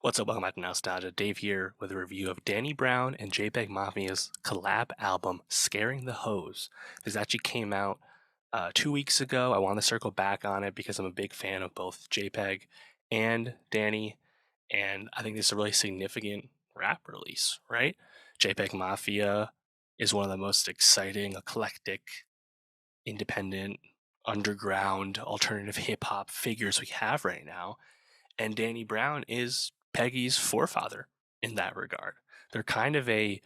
What's up? Welcome back to Nowstalgia. Dave here with a review of Danny Brown and JPEGMAFIA's collab album, Scaring the Hose. This actually came out 2 weeks ago. I want to circle back on it because I'm a big fan of both JPEG and Danny, and I think this is a really significant rap release, right? JPEG Mafia is one of the most exciting, eclectic, independent, underground, alternative hip hop figures we have right now, and Danny Brown is Peggy's forefather in that regard. They're kind of a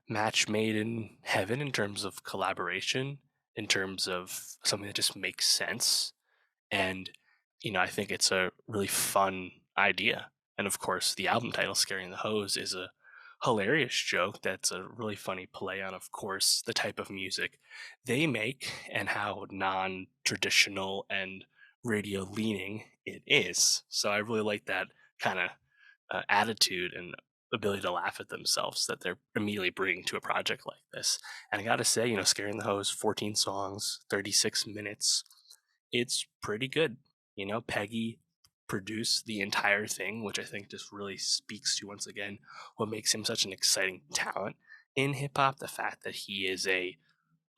match made in heaven in terms of collaboration, in terms of something that just makes sense. And, I think it's a really fun idea. And of course, the album title, Scaring the Hose, is a hilarious joke that's a really funny play on, of course, the type of music they make and how non traditional and radio leaning it is. So I really like that kind of attitude and ability to laugh at themselves that they're immediately bringing to a project like this. And I gotta say, Scaring the Hose, 14 songs, 36 minutes, it's pretty good. Peggy produced the entire thing, which I think just really speaks to, once again, what makes him such an exciting talent in hip hop. The fact that he is a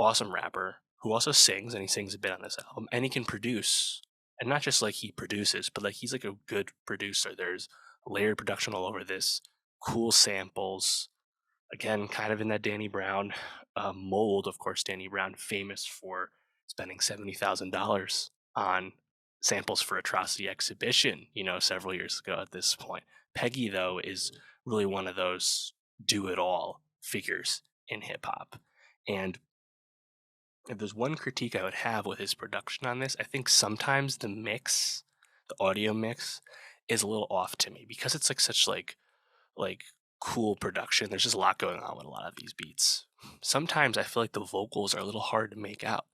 awesome rapper who also sings, and he sings a bit on this album, and he can produce, and not just like he produces, but like he's like a good producer. There's layered production all over this, cool samples. Again, kind of in that Danny Brown mold. Of course, Danny Brown famous for spending $70,000 on samples for Atrocity Exhibition, several years ago at this point. Peggy, though, is really one of those do it all figures in hip hop. And if there's one critique I would have with his production on this, I think sometimes the audio mix, is a little off to me because it's like such like cool production. There's just a lot going on with a lot of these beats. Sometimes I feel like the vocals are a little hard to make out.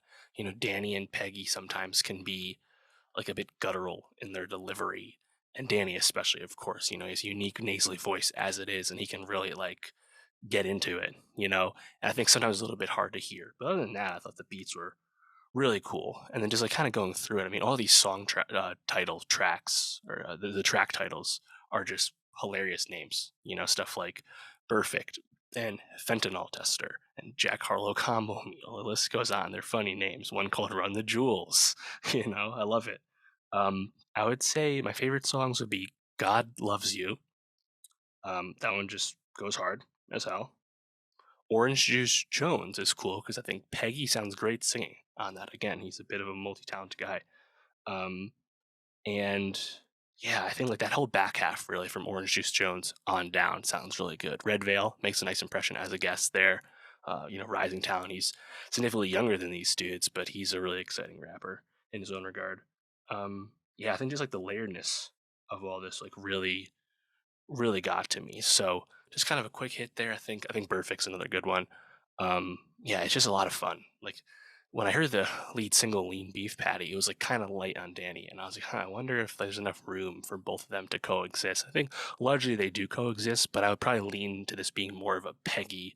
Danny and Peggy sometimes can be like a bit guttural in their delivery, and Danny especially, of course. His unique nasally voice as it is, and he can really like get into it. And I think sometimes it's a little bit hard to hear. But other than that, I thought the beats were really cool. And then just like kind of going through it, I mean, all these title tracks, or the track titles, are just hilarious names. Stuff like Perfect and Fentanyl Tester and Jack Harlow Combo Meal. The list goes on. They're funny names. One called Run the Jewels. I love it. I would say my favorite songs would be God Loves You. That one just goes hard as hell. Orange Juice Jones is cool because I think Peggy sounds great singing on that. Again, he's a bit of a multi-talented guy. Um, and yeah, I think like that whole back half really from Orange Juice Jones on down sounds really good. Red Veil makes a nice impression as a guest there. Rising talent. He's significantly younger than these dudes, but he's a really exciting rapper in his own regard. Yeah, I think just like the layeredness of all this, like really got to me. So just kind of a quick hit there. I think Perfect's another good one. Yeah, it's just a lot of fun. Like when I heard the lead single Lean Beef Patty, it was like kind of light on Danny, and I was like, I wonder if there's enough room for both of them to coexist. I think largely they do coexist, but I would probably lean to this being more of a Peggy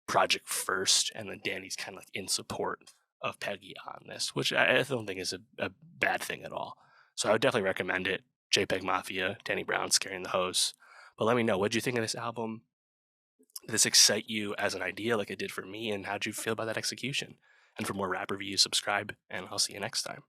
project first, and then Danny's kind of like in support of Peggy on this, which I don't think is a bad thing at all. So I would definitely recommend it. JPEG Mafia, Danny Brown, Scaring the Hose. But let me know, what did you think of this album? Did this excite you as an idea like it did for me? And how'd you feel about that execution? And for more rap reviews, subscribe, and I'll see you next time.